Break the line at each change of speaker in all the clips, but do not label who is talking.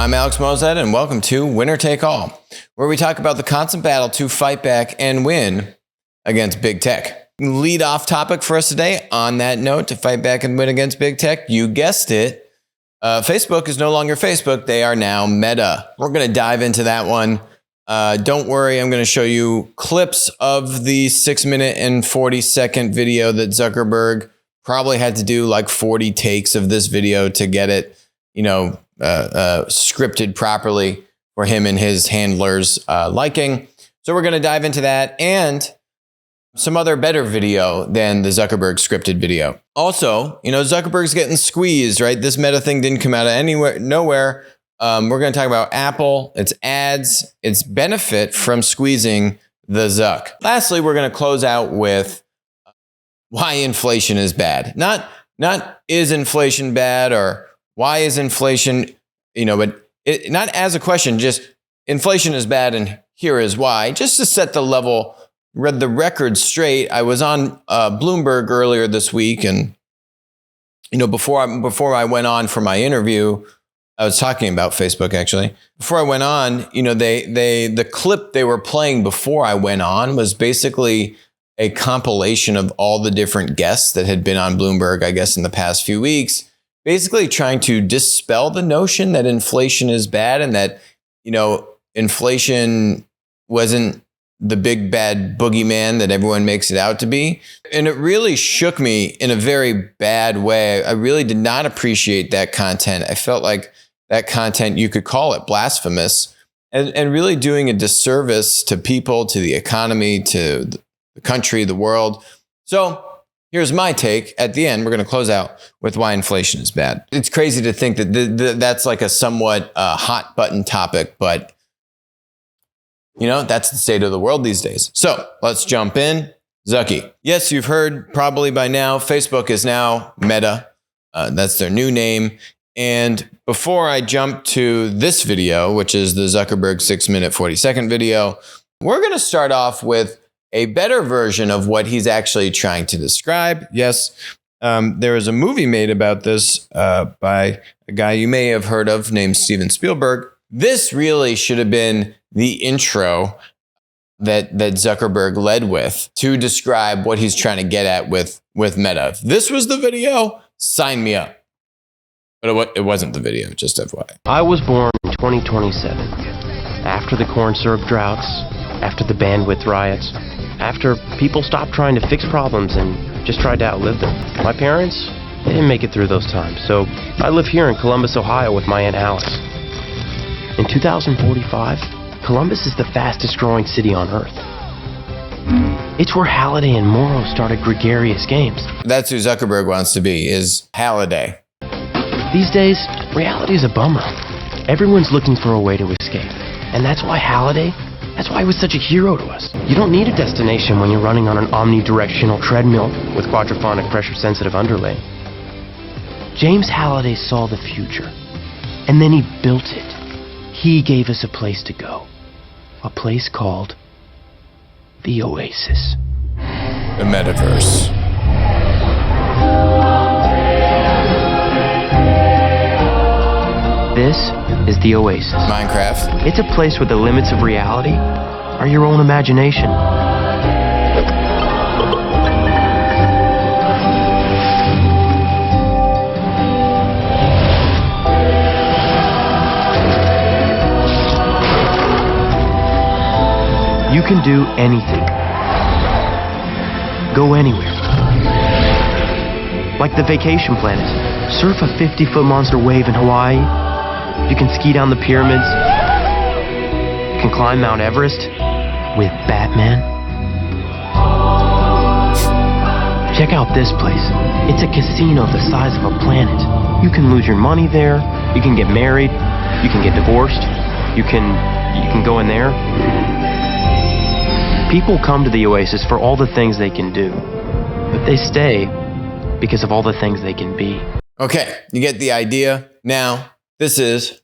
I'm Alex Mozet, and welcome to Winner Take All, where we talk about the constant battle to fight back and win against big tech. Lead off topic for us today, on that note, to fight back and win against big tech, you guessed it, Facebook is no longer Facebook. They are now Meta. We're going to dive into that one. Don't worry, I'm going to show you clips of the 6-minute and 40-second video that Zuckerberg probably had to do like 40 takes of this video to get it, scripted properly for him and his handlers' liking. So we're going to dive into that and some other better video than the Zuckerberg scripted video. Also, Zuckerberg's getting squeezed, right? This Meta thing didn't come out of nowhere. We're going to talk about Apple, its ads, its benefit from squeezing the Zuck. Lastly, we're going to close out with why inflation is bad. Not is inflation bad or why is inflation, not as a question, just inflation is bad and here is why. Just to set the level, read the record straight. I was on Bloomberg earlier this week, and before I went on for my interview, I was talking about Facebook actually. Before I went on, the clip they were playing before I went on was basically a compilation of all the different guests that had been on Bloomberg, I guess, in the past few weeks, basically trying to dispel the notion that inflation is bad and that, inflation wasn't the big bad boogeyman that everyone makes it out to be. And it really shook me in a very bad way. I really did not appreciate that content. I felt like that content, you could call it blasphemous and really doing a disservice to people, to the economy, to the country, the world. So here's my take. At the end, we're going to close out with why inflation is bad. It's crazy to think that that's like a somewhat hot button topic, but that's the state of the world these days. So let's jump in. Zucky. Yes, you've heard probably by now, Facebook is now Meta. That's their new name. And before I jump to this video, which is the Zuckerberg 6-minute, 40-second video, we're going to start off with a better version of what he's actually trying to describe. Yes, there is a movie made about this by a guy you may have heard of named Steven Spielberg. This really should have been the intro that Zuckerberg led with to describe what he's trying to get at with Meta. If this was the video, sign me up. But it wasn't the video, just FYI.
I was born in 2027, after the corn syrup droughts, after the bandwidth riots, after people stopped trying to fix problems and just tried to outlive them. My parents, they didn't make it through those times, so I live here in Columbus, Ohio with my Aunt Alice. In 2045, Columbus is the fastest growing city on Earth. It's where Halliday and Morrow started gregarious games. That's
who Zuckerberg wants to be, is Halliday.
These days, reality is a bummer. Everyone's looking for a way to escape. And that's why he was such a hero to us. You don't need a destination when you're running on an omnidirectional treadmill with quadraphonic pressure-sensitive underlay. James Halliday saw the future, and then he built it. He gave us a place to go. A place called the Oasis.
The metaverse.
This is the Oasis.
Minecraft.
It's a place where the limits of reality are your own imagination. You can do anything. Go anywhere. Like the Vacation Planet. Surf a 50-foot monster wave in Hawaii. You can ski down the pyramids. You can climb Mount Everest with Batman. Check out this place. It's a casino the size of a planet. You can lose your money there. You can get married. You can get divorced. You can go in there. People come to the Oasis for all the things they can do, but they stay because of all the things they can be.
Okay, you get the idea. Now, this is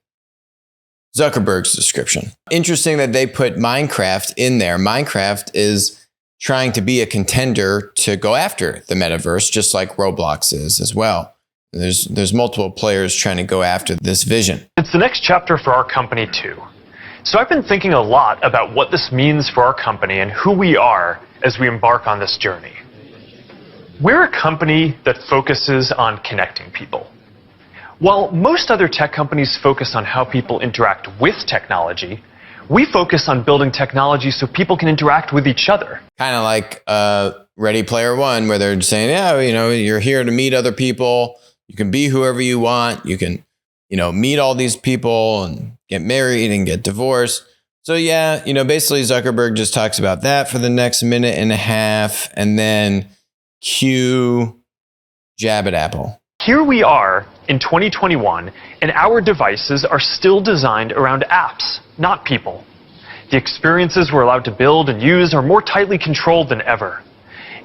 Zuckerberg's description. Interesting that they put Minecraft in there. Minecraft is trying to be a contender to go after the metaverse, just like Roblox is as well. There's multiple players trying to go after this vision.
It's the next chapter for our company too. So I've been thinking a lot about what this means for our company and who we are as we embark on this journey. We're a company that focuses on connecting people. While most other tech companies focus on how people interact with technology, we focus on building technology so people can interact with each other.
Kind of like Ready Player One, where they're saying, yeah, you're here to meet other people. You can be whoever you want. You can, meet all these people and get married and get divorced. So yeah, basically Zuckerberg just talks about that for the next minute and a half, and then cue jab at Apple.
Here we are in 2021, and our devices are still designed around apps, not people. The experiences we're allowed to build and use are more tightly controlled than ever.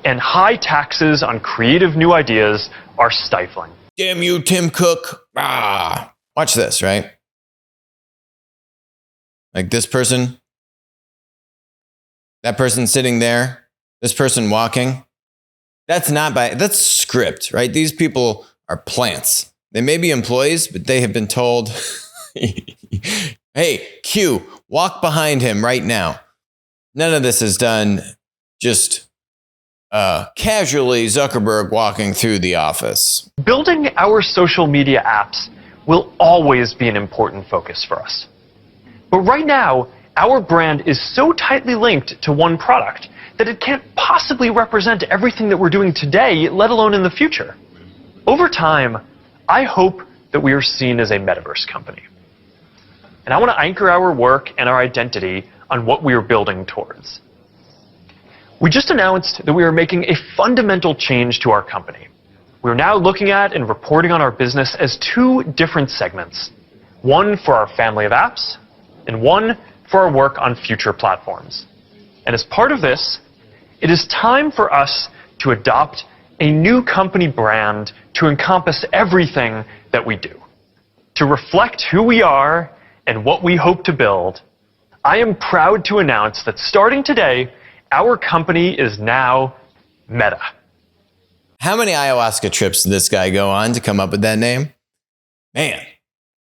And high taxes on creative new ideas are stifling.
Damn you, Tim Cook. Watch this, right? Like this person, that person sitting there, this person walking. That's script, right? These people are plants. They may be employees, but they have been told, hey, Q, walk behind him right now. None of this is done just casually Zuckerberg walking through the office.
Building our social media apps will always be an important focus for us. But right now, our brand is so tightly linked to one product that it can't possibly represent everything that we're doing today, let alone in the future. Over time, I hope that we are seen as a metaverse company. And I want to anchor our work and our identity on what we are building towards. We just announced that we are making a fundamental change to our company. We're now looking at and reporting on our business as two different segments. One for our family of apps, and one for our work on future platforms. And as part of this, it is time for us to adopt a new company brand to encompass everything that we do. To reflect who we are and what we hope to build, I am proud to announce that starting today, our company is now Meta.
How many ayahuasca trips did this guy go on to come up with that name? Man,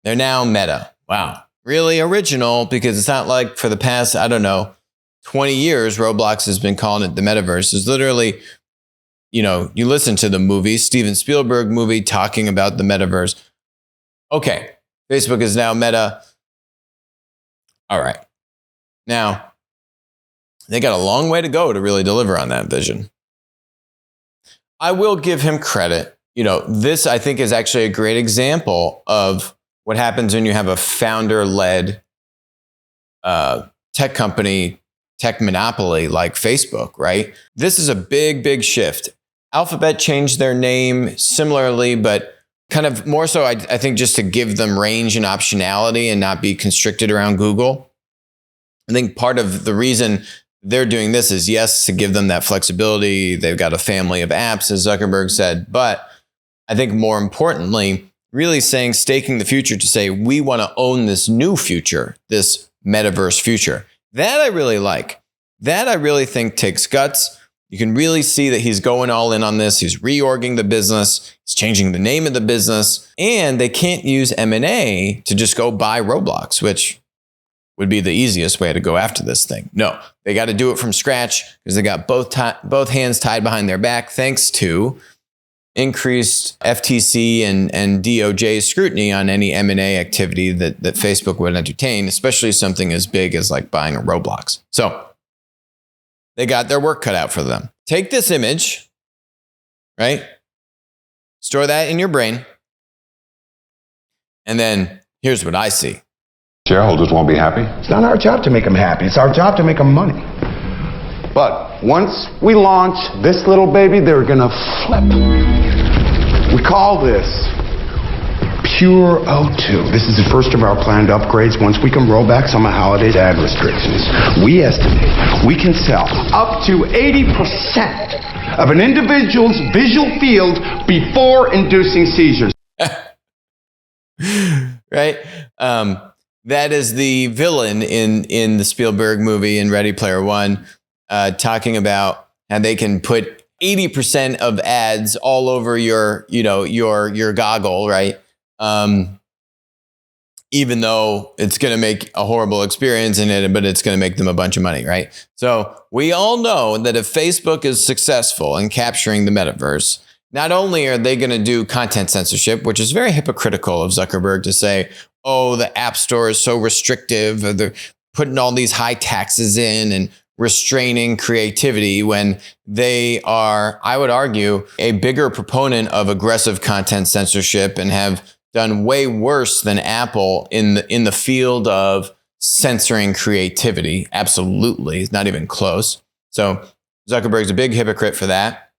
they're now Meta. Wow. Really original, because it's not like for the past, 20 years, Roblox has been calling it the metaverse. It's literally, you listen to the movie, Steven Spielberg movie talking about the metaverse. Okay, Facebook is now Meta. All right. Now, they got a long way to go to really deliver on that vision. I will give him credit. This I think is actually a great example of what happens when you have a founder-led tech company, tech monopoly like Facebook, right? This is a big, big shift. Alphabet changed their name similarly, but kind of more so, I think, just to give them range and optionality and not be constricted around Google. I think part of the reason they're doing this is, yes, to give them that flexibility. They've got a family of apps, as Zuckerberg said, but I think more importantly, really staking the future to say, we want to own this new future, this metaverse future. That I really like. That I really think takes guts. You can really see that he's going all in on this. He's reorging the business. He's changing the name of the business. And they can't use M&A to just go buy Roblox, which would be the easiest way to go after this thing. No, they got to do it from scratch because they got both hands tied behind their back, thanks to increased FTC and DOJ scrutiny on any M&A activity that Facebook would entertain, especially something as big as like buying a Roblox. So they got their work cut out for them. Take this image, right? Store that in your brain. And then here's what I see.
Shareholders won't be happy.
It's not our job to make them happy. It's our job to make them money.
But once we launch this little baby, they're gonna flip. We call this Pure O2. This is the first of our planned upgrades. Once we can roll back some of Holiday's ad restrictions, we estimate we can sell up to 80% of an individual's visual field before inducing seizures.
Right? That is the villain in the Spielberg movie in Ready Player One, talking about how they can put 80% of ads all over your, your goggle, right? Even though it's going to make a horrible experience in it, but it's going to make them a bunch of money, right? So we all know that if Facebook is successful in capturing the metaverse, not only are they going to do content censorship, which is very hypocritical of Zuckerberg to say, oh, the App Store is so restrictive, or they're putting all these high taxes in and restraining creativity, when they are, I would argue, a bigger proponent of aggressive content censorship and have done way worse than Apple in the field of censoring creativity. Absolutely. It's not even close. So Zuckerberg's a big hypocrite for that.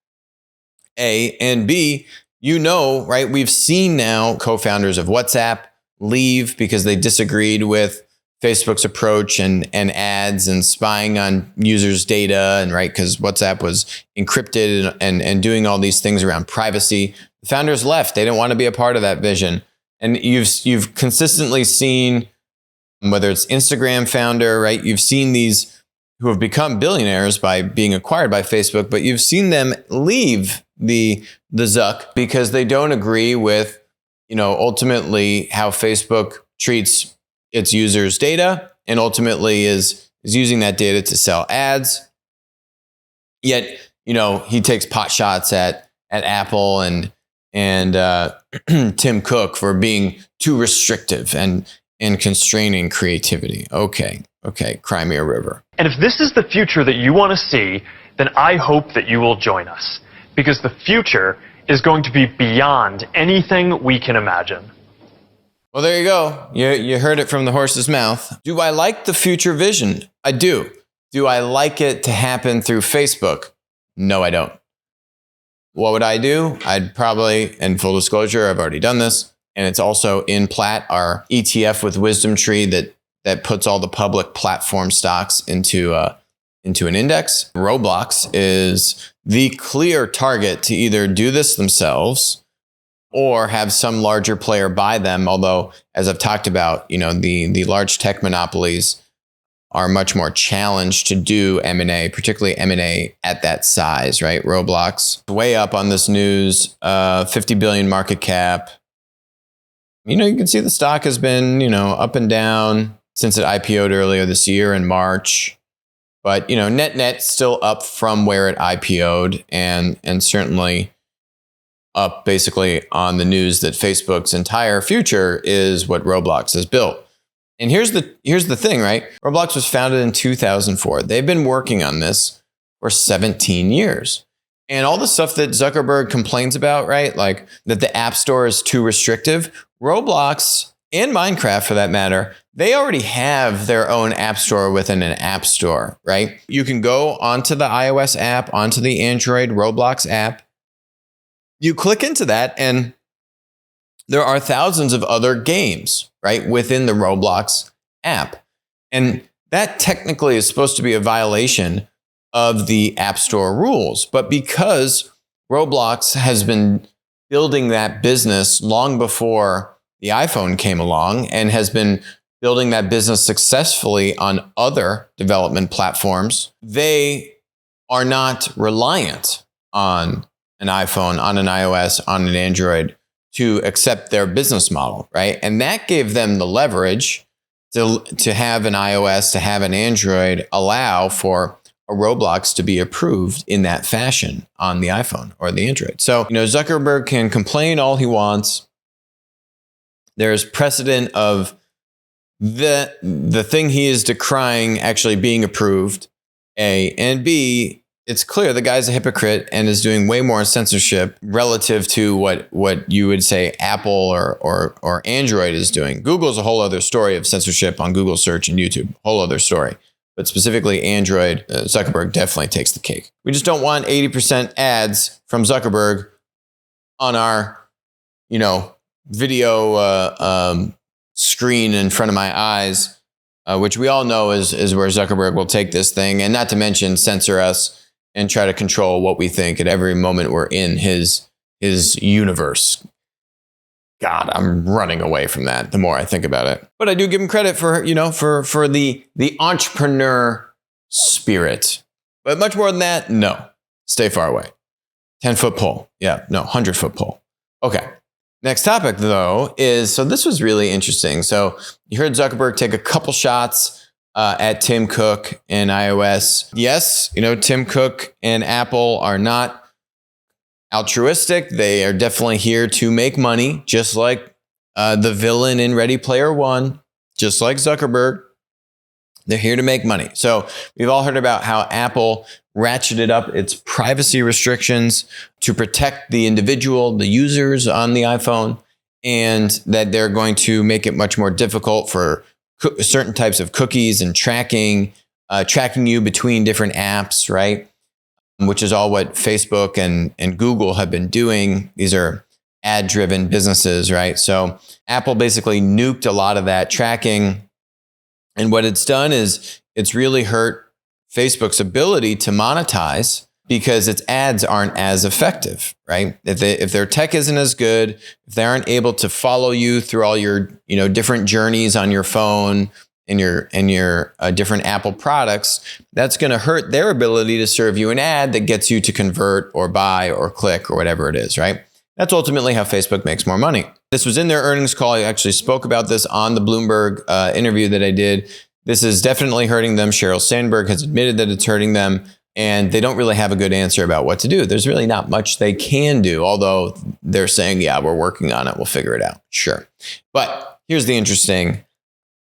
A, and B, right? We've seen now co-founders of WhatsApp leave because they disagreed with Facebook's approach and ads and spying on users' data, and right, because WhatsApp was encrypted and doing all these things around privacy. The founders left. They didn't want to be a part of that vision. And you've consistently seen, whether it's Instagram founder, right? You've seen these who have become billionaires by being acquired by Facebook, but you've seen them leave the Zuck because they don't agree with, ultimately how Facebook treats its users' data, and ultimately is using that data to sell ads. Yet, he takes pot shots at Apple and Tim Cook for being too restrictive and constraining creativity. Okay, cry me a river.
And if this is the future that you want to see, then I hope that you will join us, because the future is going to be beyond anything we can imagine.
Well, there you go. You heard it from the horse's mouth. Do I like the future vision? I do. Do I like it to happen through Facebook? No, I don't. What would I do? I'd probably, in full disclosure, I've already done this, and it's also in Platt, our ETF with Wisdom Tree that puts all the public platform stocks into an index. Roblox is the clear target to either do this themselves or have some larger player buy them. Although, as I've talked about, the large tech monopolies are much more challenged to do M&A, particularly M&A at that size, right? Roblox, way up on this news, 50 billion market cap. You can see the stock has been, up and down since it IPO'd earlier this year in March. But, net still up from where it IPO'd, and certainly up basically on the news that Facebook's entire future is what Roblox has built. And here's the thing, right? Roblox was founded in 2004. They've been working on this for 17 years. And all the stuff that Zuckerberg complains about, right? Like that the App Store is too restrictive. Roblox and Minecraft, for that matter, they already have their own App Store within an App Store, right? You can go onto the iOS app, onto the Android Roblox app. You click into that, and there are thousands of other games, right, within the Roblox app. And that technically is supposed to be a violation of the App Store rules. But because Roblox has been building that business long before the iPhone came along, and has been building that business successfully on other development platforms, they are not reliant on an iPhone, on an iOS, on an Android to accept their business model, right? And that gave them the leverage to have an iOS, to have an Android allow for a Roblox to be approved in that fashion on the iPhone or the Android. So, Zuckerberg can complain all he wants. There's precedent of the thing he is decrying actually being approved, A, and B, it's clear the guy's a hypocrite and is doing way more censorship relative to what you would say Apple or Android is doing. Google's a whole other story of censorship on Google search and YouTube, whole other story. But specifically Android, Zuckerberg definitely takes the cake. We just don't want 80% ads from Zuckerberg on our, video screen in front of my eyes, which we all know is where Zuckerberg will take this thing, and not to mention censor us and try to control what we think at every moment we're in his universe. God, I'm running away from that the more I think about it. But I do give him credit for, for the entrepreneur spirit. But much more than that, no. Stay far away. 10-foot pole. Yeah, no, 100-foot pole. Okay. Next topic, though, is, so this was really interesting. So you heard Zuckerberg take a couple shots at Tim Cook and iOS. Yes, Tim Cook and Apple are not altruistic. They are definitely here to make money, just like the villain in Ready Player One, just like Zuckerberg. They're here to make money. So we've all heard about how Apple ratcheted up its privacy restrictions to protect the individual, the users on the iPhone, and that they're going to make it much more difficult for certain types of cookies and tracking you between different apps, right? Which is all what Facebook and Google have been doing. These are ad-driven businesses, right? So Apple basically nuked a lot of that tracking. And what it's done is it's really hurt Facebook's ability to monetize because its ads aren't as effective, right? If their tech isn't as good, if they aren't able to follow you through all your different journeys on your phone and your different Apple products, that's going to hurt their ability to serve you an ad that gets you to convert or buy or click or whatever it is, right? That's ultimately how Facebook makes more money. This was in their earnings call. I actually spoke about this on the Bloomberg interview that I did. This is definitely hurting them. Sheryl Sandberg has admitted that it's hurting them, and they don't really have a good answer about what to do. There's really not much they can do, although they're saying, yeah, we're working on it. We'll figure it out. Sure. But here's the interesting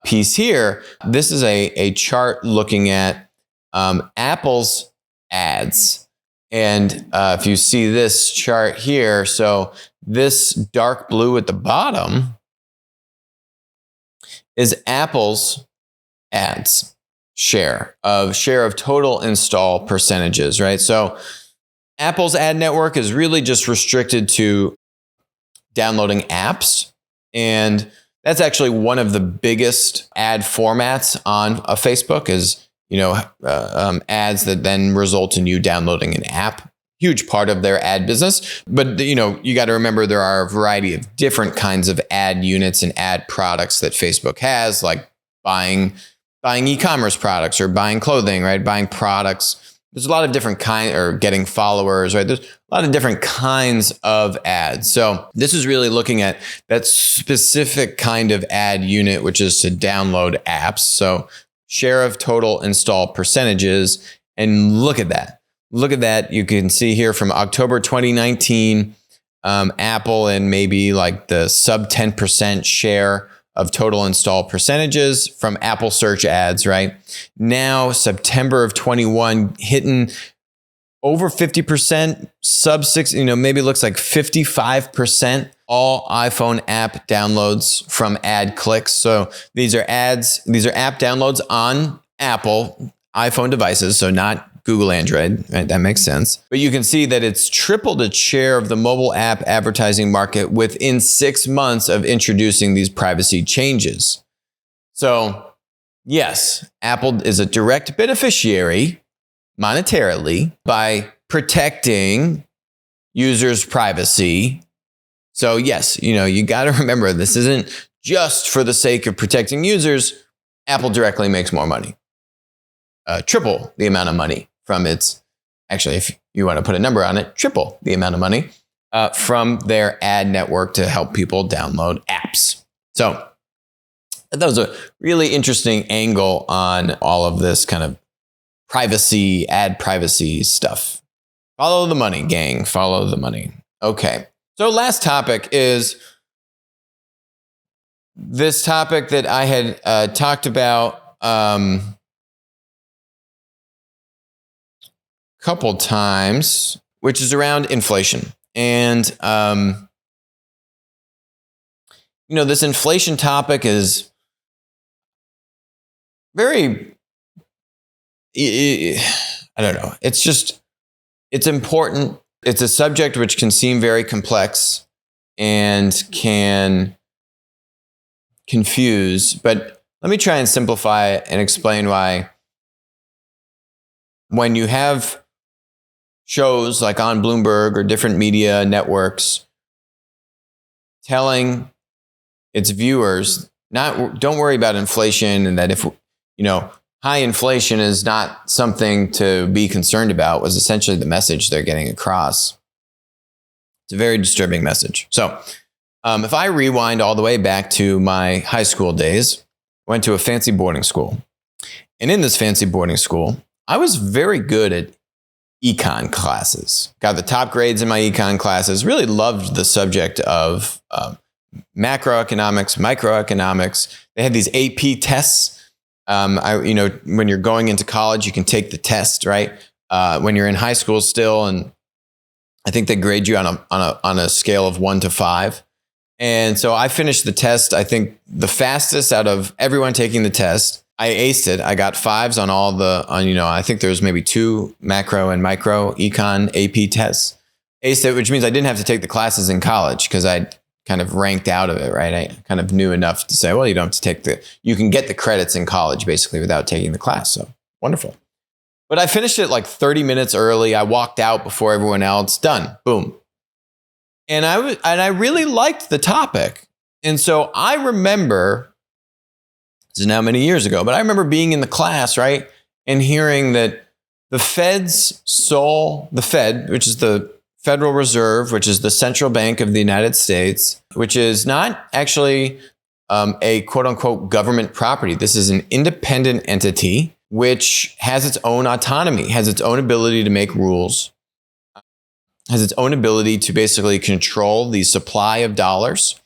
piece here. This is a chart looking at Apple's ads. And if you see this chart here, so this dark blue at the bottom is Apple's ads share of total install percentages, right? So Apple's ad network is really just restricted to downloading apps. And that's actually one of the biggest ad formats on a Facebook is ads that then result in you downloading an app. Huge part of their ad business. But, you got to remember there are a variety of different kinds of ad units and ad products that Facebook has, like buying e-commerce products or buying clothing, right? Buying products. There's a lot of different kinds, or getting followers, right? There's a lot of different kinds of ads. So this is really looking at that specific kind of ad unit, which is to download apps. So share of total install percentages. And look at that. Look at that. You can see here from October 2019, Apple and maybe like the sub 10% share of total install percentages from Apple search ads, right? Now, September of 21, hitting over 50%, sub 6, maybe it looks like 55% all iPhone app downloads from ad clicks. So these are app downloads on Apple iPhone devices, so not Google Android, right? That makes sense. But you can see that it's tripled its share of the mobile app advertising market within 6 months of introducing these privacy changes. So yes, Apple is a direct beneficiary monetarily by protecting users' privacy. So yes, you got to remember this isn't just for the sake of protecting users. Apple directly makes more money, triple the amount of money from its, actually, if you want to put a number on it, triple the amount of money from their ad network to help people download apps. So that was a really interesting angle on all of this kind of privacy, ad privacy stuff. Follow the money, gang. Follow the money. Okay. So last topic is this topic that I had talked about couple times, which is around inflation. And, this inflation topic is very, I don't know. It's important. It's a subject which can seem very complex and can confuse, but let me try and simplify it and explain why when you have shows like on Bloomberg or different media networks telling its viewers, don't worry about inflation, and that if, high inflation is not something to be concerned about, was essentially the message they're getting across. It's a very disturbing message. So if I rewind all the way back to my high school days, I went to a fancy boarding school. And in this fancy boarding school, I was very good at econ classes. Got the top grades in my econ classes. Really loved the subject of macroeconomics, microeconomics. They had these AP tests. When you're going into college, you can take the test, right? When you're in high school still, and I think they grade you on a scale of 1 to 5. And so I finished the test, I think the fastest out of everyone taking the test. I aced it. I got 5s on all I think there was maybe 2 macro and micro econ AP tests. Aced it, which means I didn't have to take the classes in college because I kind of ranked out of it, right? I kind of knew enough to say, well, you don't have to you can get the credits in college basically without taking the class. So wonderful. But I finished it like 30 minutes early. I walked out before everyone else. Done. Boom. And I really liked the topic. And so I remember, this is now many years ago, but I remember being in the class, right? And hearing that the Fed, which is the Federal Reserve, which is the central bank of the United States, which is not actually a quote unquote government property. This is an independent entity which has its own autonomy, has its own ability to make rules, has its own ability to basically control the supply of dollars.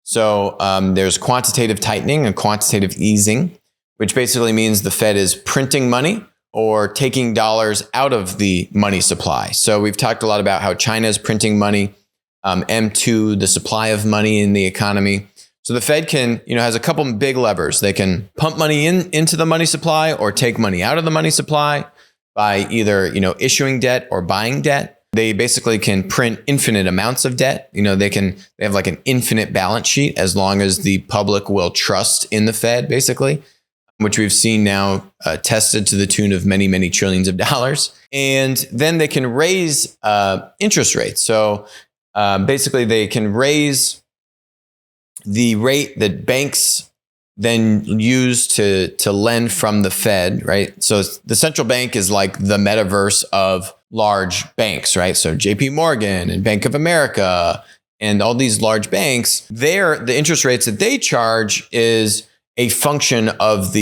So there's quantitative tightening and quantitative easing, which basically means the Fed is printing money or taking dollars out of the money supply. So we've talked a lot about how China is printing money, M2, the supply of money in the economy. So the Fed has a couple big levers. They can pump money into the money supply or take money out of the money supply by either, issuing debt or buying debt. They basically can print infinite amounts of debt. They have like an infinite balance sheet as long as the public will trust in the Fed, basically, which we've seen now tested to the tune of many, many trillions of dollars. And then they can raise interest rates. So basically they can raise the rate that banks then use to lend from the Fed, right? So the central bank is like the metaverse of large banks, right? So JP Morgan and Bank of America and all these large banks, the interest rates that they charge is a function of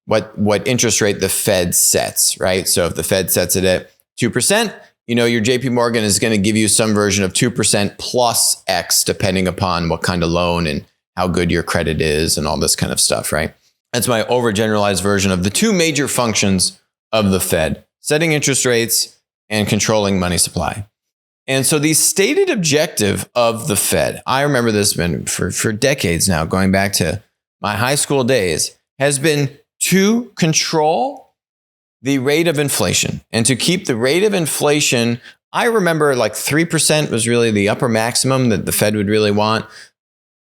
what interest rate the Fed sets, right? So if the Fed sets it at 2%, your JP Morgan is going to give you some version of 2% plus X, depending upon what kind of loan and how good your credit is and all this kind of stuff, right? That's my overgeneralized version of the 2 major functions of the Fed: setting interest rates and controlling money supply. And so the stated objective of the Fed, I remember this been for decades now, going back to my high school days, has been to control the rate of inflation and to keep the rate of inflation. I remember like 3% was really the upper maximum that the Fed would really want.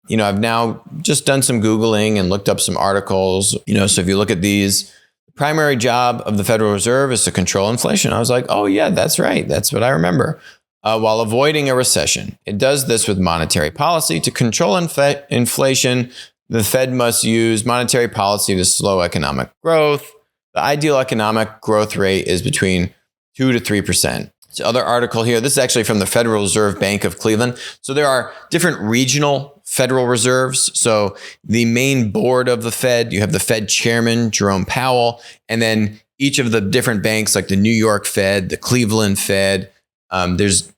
I've now just done some Googling and looked up some articles, so if you look at these, the primary job of the Federal Reserve is to control inflation. I was like, oh yeah, that's right. That's what I remember. While avoiding a recession. It does this with monetary policy. To control inflation, the Fed must use monetary policy to slow economic growth. The ideal economic growth rate is between 2 to 3%. This other article here, this is actually from the Federal Reserve Bank of Cleveland. So there are different regional Federal Reserves. So the main board of the Fed, you have the Fed chairman, Jerome Powell, and then each of the different banks like the New York Fed, the Cleveland Fed, there's,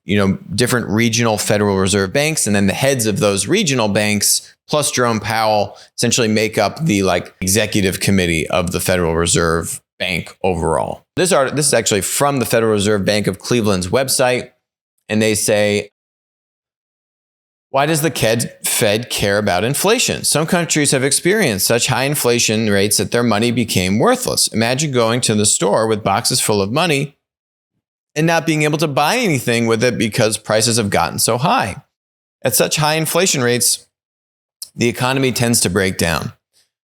different regional Federal Reserve banks, and then the heads of those regional banks plus Jerome Powell essentially make up the executive committee of the Federal Reserve Bank overall. This is actually from the Federal Reserve Bank of Cleveland's website, and they say, why does the Fed care about inflation? Some countries have experienced such high inflation rates that their money became worthless. Imagine going to the store with boxes full of money and not being able to buy anything with it because prices have gotten so high. At such high inflation rates, the economy tends to break down.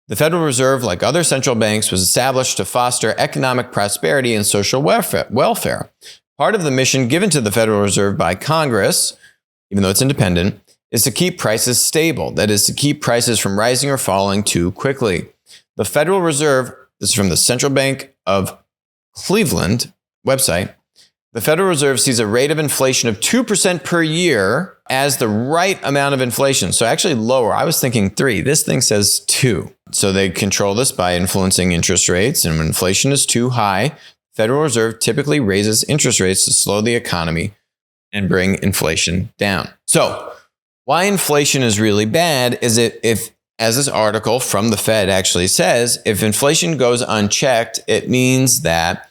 The Federal Reserve, like other central banks, was established to foster economic prosperity and social welfare. Part of the mission given to the Federal Reserve by Congress, even though it's independent, is to keep prices stable. That is, to keep prices from rising or falling too quickly. The Federal Reserve, this is from the Central Bank of Cleveland website, The Federal Reserve sees a rate of inflation of 2% per year as the right amount of inflation. So actually lower. I was thinking 3. This thing says 2. So they control this by influencing interest rates. And when inflation is too high, the Federal Reserve typically raises interest rates to slow the economy and bring inflation down. So why inflation is really bad is if, as this article from the Fed actually says, if inflation goes unchecked, it means that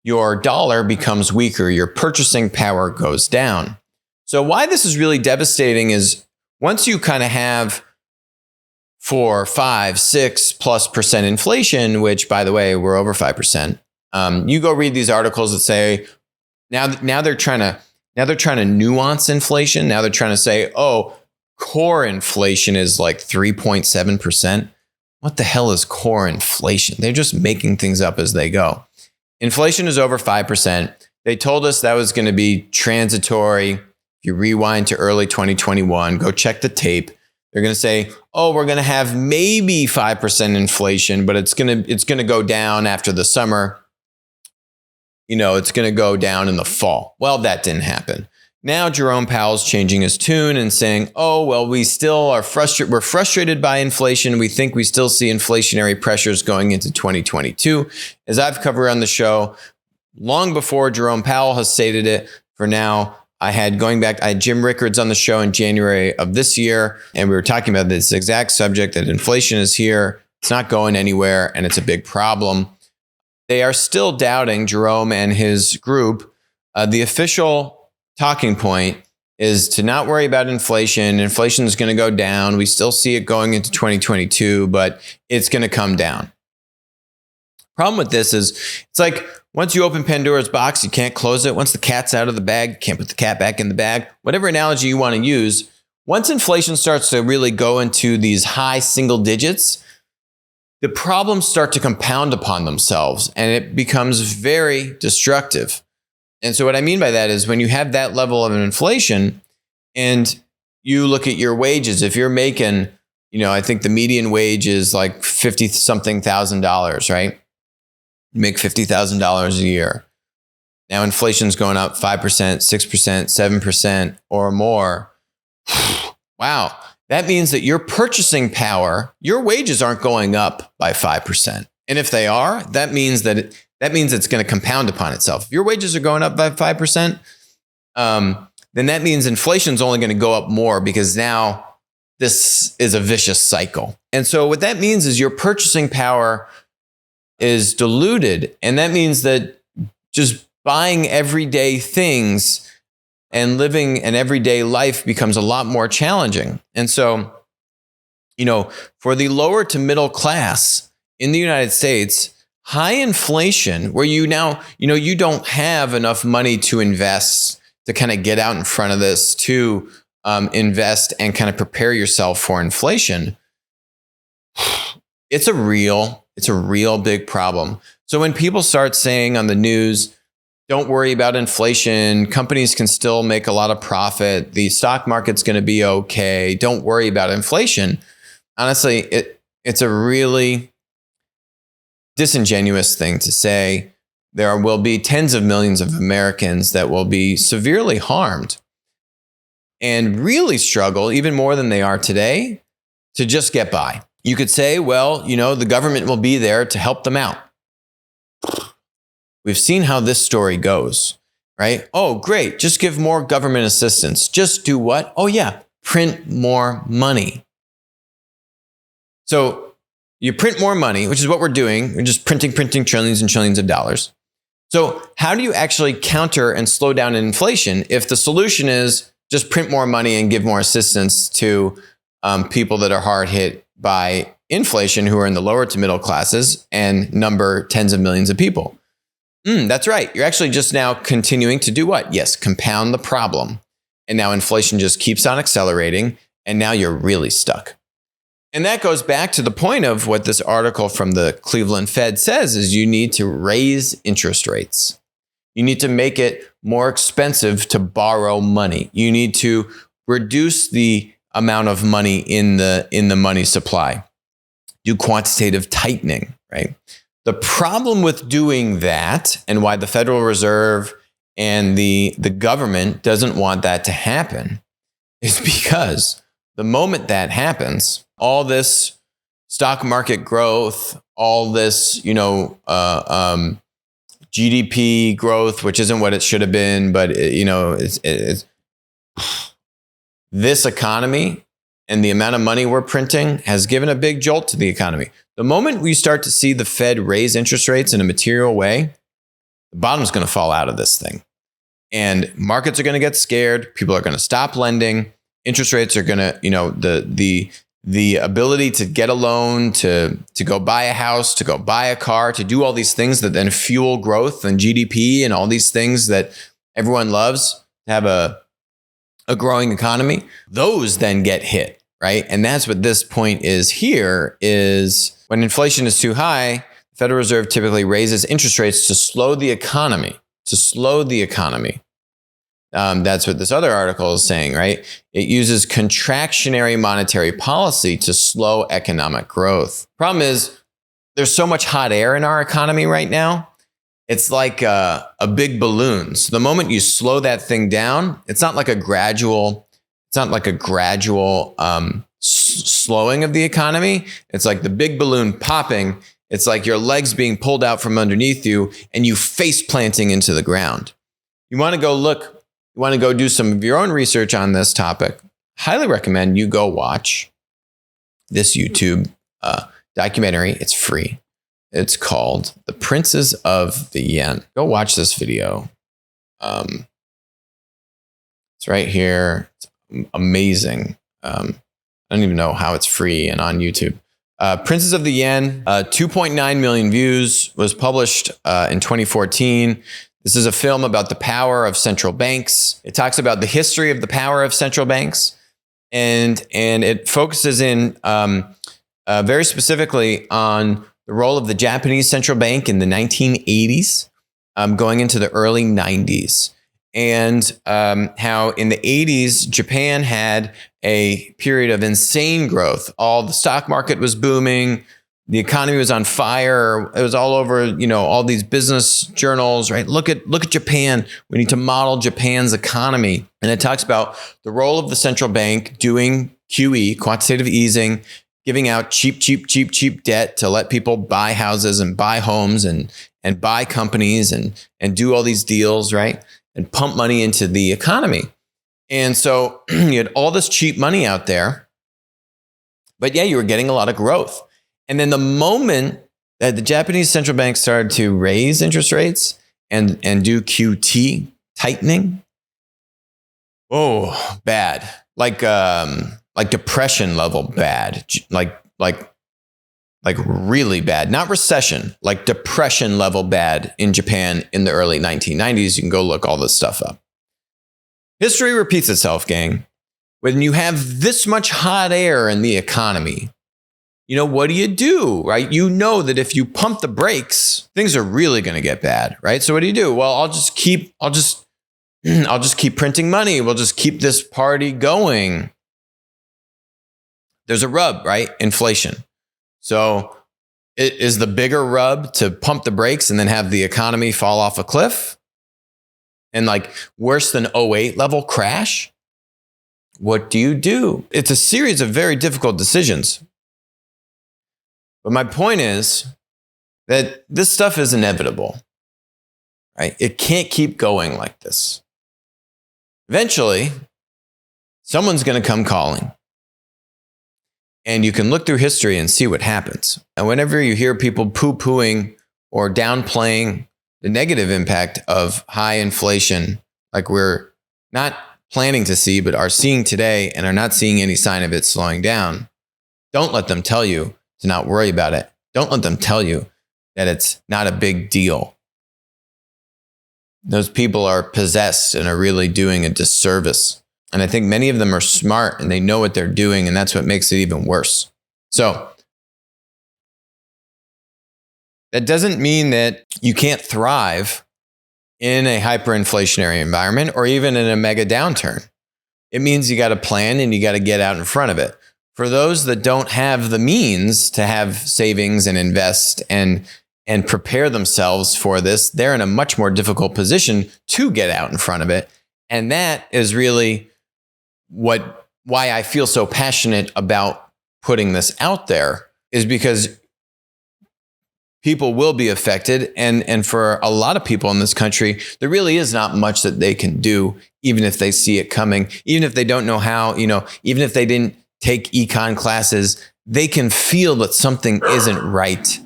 your dollar becomes weaker, your purchasing power goes down. So why this is really devastating is once you kind of have 4, 5, 6+% inflation, which by the way, we're over 5%. You go read these articles that say now they're trying to nuance inflation. Now they're trying to say, oh, core inflation is like 3.7%. What the hell is core inflation? They're just making things up as they go. Inflation is over 5%. They told us that was going to be transitory. If you rewind to early 2021, go check the tape. They're going to say, oh, we're going to have maybe 5% inflation, but it's going to go down after the summer. It's going to go down in the fall. Well, that didn't happen. Now Jerome Powell's changing his tune and saying, oh, well, we still are frustrated. We're frustrated by inflation. We think we still see inflationary pressures going into 2022. As I've covered on the show, long before Jerome Powell has stated it, for now, I had Jim Rickards on the show in January of this year, and we were talking about this exact subject, that inflation is here. It's not going anywhere, and it's a big problem. They are still doubting, Jerome and his group. The official talking point is to not worry about inflation. Inflation is going to go down. We still see it going into 2022, but it's going to come down. Problem with this is it's like once you open Pandora's box, you can't close it. Once the cat's out of the bag, you can't put the cat back in the bag. Whatever analogy you want to use, once inflation starts to really go into these high single digits, the problems start to compound upon themselves and it becomes very destructive. And so what I mean by that is when you have that level of inflation and you look at your wages, if you're making, I think the median wage is like $50-something thousand, right? You make $50,000 a year. Now inflation's going up 5%, 6%, 7% or more. Wow. That means that your purchasing power, your wages aren't going up by 5%. And if they are, that means it's going to compound upon itself. If your wages are going up by 5%, then that means inflation is only going to go up more because now this is a vicious cycle. And so what that means is your purchasing power is diluted. And that means that just buying everyday things and living an everyday life becomes a lot more challenging. And so, for the lower to middle class in the United States, high inflation, where you don't have enough money to invest, to kind of get out in front of this, to invest and kind of prepare yourself for inflation, it's a real big problem. So when people start saying on the news, don't worry about inflation, companies can still make a lot of profit, the stock market's going to be okay, don't worry about inflation. Honestly, it's a really disingenuous thing to say. There will be tens of millions of Americans that will be severely harmed and really struggle even more than they are today to just get by. You could say, well, the government will be there to help them out. We've seen how this story goes, right? Oh, great. Just give more government assistance. Just do what? Oh, yeah. Print more money. So you print more money, which is what we're doing. We're just printing trillions and trillions of dollars. So how do you actually counter and slow down inflation if the solution is just print more money and give more assistance to people that are hard hit by inflation, who are in the lower to middle classes and number tens of millions of people? That's right. You're actually just now continuing to do what? Yes, compound the problem. And now inflation just keeps on accelerating. And now you're really stuck. And that goes back to the point of what this article from the Cleveland Fed says is you need to raise interest rates. You need to make it more expensive to borrow money. You need to reduce the amount of money in the money supply. Do quantitative tightening, right? The problem with doing that, and why the Federal Reserve and the government doesn't want that to happen is because the moment that happens, all this stock market growth, all this, GDP growth, which isn't what it should have been, but it's this economy and the amount of money we're printing has given a big jolt to the economy. The moment we start to see the Fed raise interest rates in a material way, the bottom's going to fall out of this thing. And markets are going to get scared. People are going to stop lending. Interest rates are going to, the ability to get a loan, to go buy a house, to go buy a car, to do all these things that then fuel growth and GDP and all these things that everyone loves, to have a growing economy, those then get hit, right? And that's what this point is here, is when inflation is too high, the Federal Reserve typically raises interest rates to slow the economy, That's what this other article is saying, right? It uses contractionary monetary policy to slow economic growth. Problem is, there's so much hot air in our economy right now. It's like a big balloon. So the moment you slow that thing down, it's not like a gradual slowing of the economy. It's like the big balloon popping. It's like your legs being pulled out from underneath you and you face planting into the ground. You want to go look. You want to go do some of your own research on this topic. Highly recommend you go watch this YouTube documentary. It's free. It's called The Princes of the Yen. Go watch this video. It's right here. It's amazing. I don't even know how it's free and on YouTube. Princes of the Yen, 2.9 million views, was published in 2014. This is a film about the power of central banks. It talks about the history of the power of central banks, and it focuses in very specifically on the role of the Japanese central bank in the 1980s, going into the early 90s, and how in the 80s, Japan had a period of insane growth. All the stock market was booming. The economy was on fire. It was all over, all these business journals, right? Look at Japan. We need to model Japan's economy. And it talks about the role of the central bank doing QE, quantitative easing, giving out cheap debt to let people buy houses and buy homes and buy companies and do all these deals, right? And pump money into the economy. And so you had all this cheap money out there, but yeah, you were getting a lot of growth. And then the moment that the Japanese central bank started to raise interest rates and do QT tightening, oh, bad. Like depression level bad. Like really bad. Not recession, like depression level bad in Japan in the early 1990s. You can go look all this stuff up. History repeats itself, gang. When you have this much hot air in the economy, what do, right? You know that if you pump the brakes, things are really going to get bad, right? So what do? Well, I'll just keep printing money. We'll just keep this party going. There's a rub, right? Inflation. So it is the bigger rub to pump the brakes and then have the economy fall off a cliff and like worse than 2008 level crash. What do? It's a series of very difficult decisions. But my point is that this stuff is inevitable, right? It can't keep going like this. Eventually, someone's going to come calling. And you can look through history and see what happens. And whenever you hear people poo-pooing or downplaying the negative impact of high inflation, like we're not planning to see, but are seeing today and are not seeing any sign of it slowing down, don't let them tell you to not worry about it. Don't let them tell you that it's not a big deal. Those people are possessed and are really doing a disservice. And I think many of them are smart and they know what they're doing, and that's what makes it even worse. So that doesn't mean that you can't thrive in a hyperinflationary environment or even in a mega downturn. It means you got to plan and you got to get out in front of it. For those that don't have the means to have savings and invest and and prepare themselves for this, they're in a much more difficult position to get out in front of it. And that is really why I feel so passionate about putting this out there, is because people will be affected. And for a lot of people in this country, there really is not much that they can do, even if they see it coming, even if they don't know how, even if they didn't take econ classes, they can feel that something isn't right.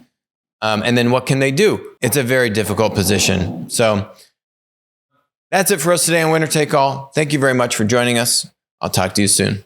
And then what can they do? It's a very difficult position. So that's it for us today on Winner Take All. Thank you very much for joining us. I'll talk to you soon.